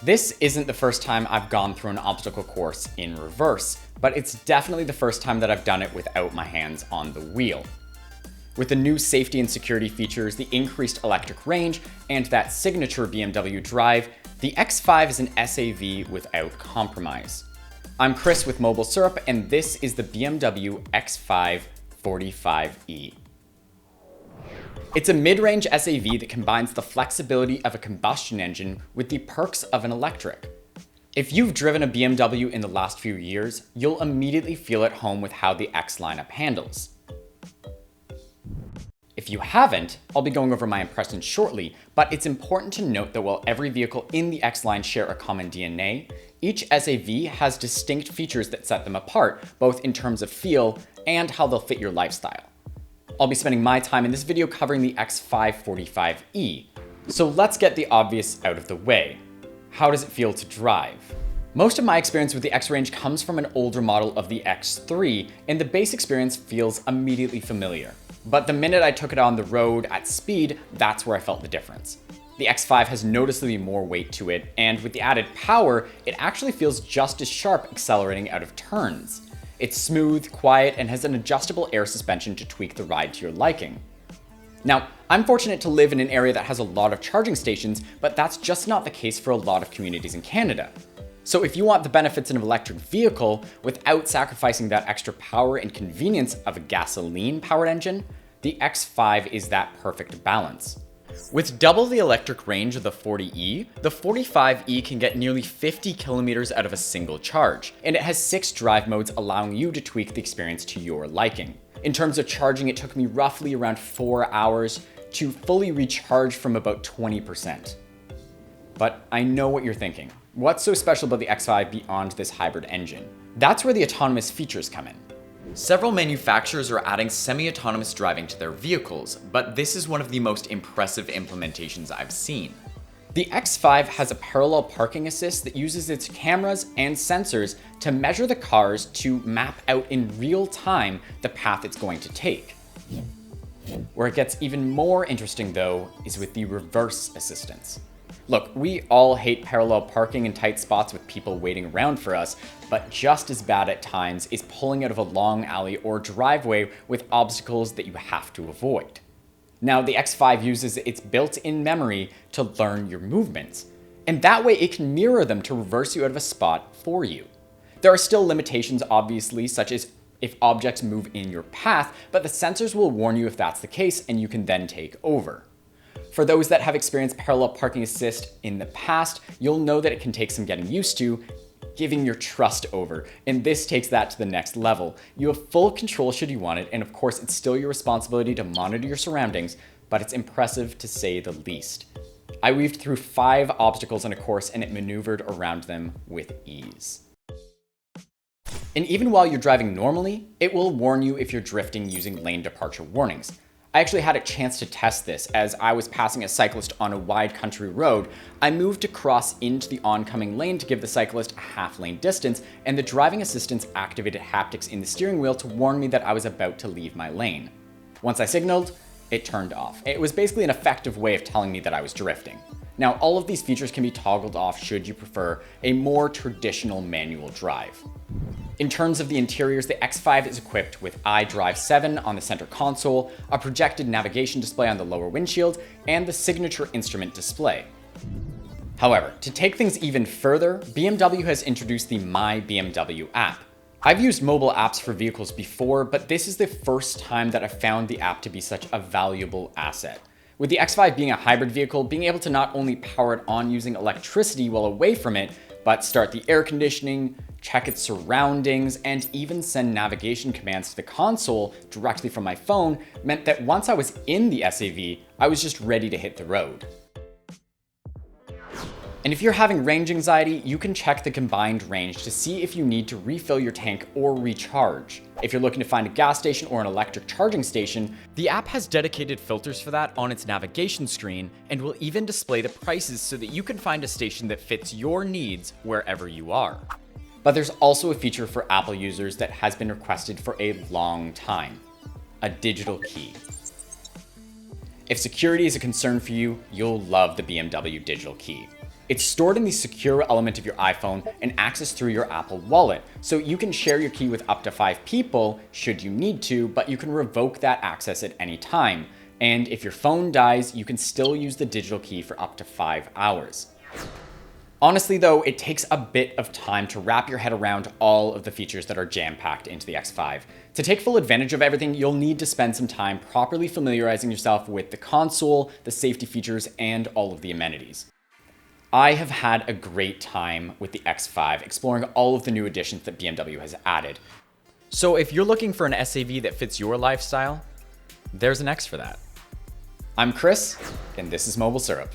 This isn't the first time I've gone through an obstacle course in reverse, but it's definitely the first time that I've done it without my hands on the wheel. With the new safety and security features, the increased electric range, and that signature BMW drive, the X5 is an SAV without compromise. I'm Chris with MobileSyrup, and this is the BMW X5 45e. It's a mid-range SAV that combines the flexibility of a combustion engine with the perks of an electric. If you've driven a BMW in the last few years, you'll immediately feel at home with how the X lineup handles. If you haven't, I'll be going over my impressions shortly, but it's important to note that while every vehicle in the X line share a common DNA, each SAV has distinct features that set them apart, both in terms of feel and how they'll fit your lifestyle. I'll be spending my time in this video covering the X5 45e. So let's get the obvious out of the way. How does it feel to drive? Most of my experience with the X range comes from an older model of the X3, and the base experience feels immediately familiar. But the minute I took it on the road at speed, that's where I felt the difference. The X5 has noticeably more weight to it, and with the added power, it actually feels just as sharp accelerating out of turns. It's smooth, quiet, and has an adjustable air suspension to tweak the ride to your liking. Now, I'm fortunate to live in an area that has a lot of charging stations, but that's just not the case for a lot of communities in Canada. So if you want the benefits of an electric vehicle without sacrificing that extra power and convenience of a gasoline-powered engine, the X5 is that perfect balance. With double the electric range of the 40e, the 45e can get nearly 50 kilometers out of a single charge, and it has 6 drive modes allowing you to tweak the experience to your liking. In terms of charging, it took me roughly around 4 hours to fully recharge from about 20%. But I know what you're thinking. What's so special about the X5 beyond this hybrid engine? That's where the autonomous features come in. Several manufacturers are adding semi-autonomous driving to their vehicles, but this is one of the most impressive implementations I've seen. The X5 has a parallel parking assist that uses its cameras and sensors to measure the cars to map out in real time the path it's going to take. Where it gets even more interesting though is with the reverse assistance. Look, we all hate parallel parking in tight spots with people waiting around for us, but just as bad at times is pulling out of a long alley or driveway with obstacles that you have to avoid. Now, the X5 uses its built-in memory to learn your movements, and that way it can mirror them to reverse you out of a spot for you. There are still limitations, obviously, such as if objects move in your path, but the sensors will warn you if that's the case, and you can then take over. For those that have experienced parallel parking assist in the past, you'll know that it can take some getting used to, giving your trust over, and this takes that to the next level. You have full control should you want it, and of course it's still your responsibility to monitor your surroundings, but it's impressive to say the least. I weaved through 5 obstacles on a course and it maneuvered around them with ease. And even while you're driving normally, it will warn you if you're drifting using lane departure warnings. I actually had a chance to test this as I was passing a cyclist on a wide country road. I moved to cross into the oncoming lane to give the cyclist a half lane distance, and the driving assistance activated haptics in the steering wheel to warn me that I was about to leave my lane. Once I signaled, it turned off. It was basically an effective way of telling me that I was drifting. Now, all of these features can be toggled off should you prefer a more traditional manual drive. In terms of the interiors, the X5 is equipped with iDrive 7 on the center console, a projected navigation display on the lower windshield, and the signature instrument display. However, to take things even further, BMW has introduced the My BMW app. I've used mobile apps for vehicles before, but this is the first time that I've found the app to be such a valuable asset. With the X5 being a hybrid vehicle, being able to not only power it on using electricity while away from it, but start the air conditioning, check its surroundings, and even send navigation commands to the console directly from my phone meant that once I was in the SAV, I was just ready to hit the road. And if you're having range anxiety, you can check the combined range to see if you need to refill your tank or recharge. If you're looking to find a gas station or an electric charging station, the app has dedicated filters for that on its navigation screen and will even display the prices so that you can find a station that fits your needs wherever you are. But there's also a feature for Apple users that has been requested for a long time: a digital key. If security is a concern for you, you'll love the BMW digital key. It's stored in the secure element of your iPhone and accessed through your Apple Wallet. So you can share your key with up to 5 people should you need to, but you can revoke that access at any time. And if your phone dies, you can still use the digital key for up to 5 hours. Honestly though, it takes a bit of time to wrap your head around all of the features that are jam-packed into the X5. To take full advantage of everything, you'll need to spend some time properly familiarizing yourself with the console, the safety features, and all of the amenities. I have had a great time with the X5, exploring all of the new additions that BMW has added. So if you're looking for an SAV that fits your lifestyle, there's an X for that. I'm Chris, and this is MobileSyrup.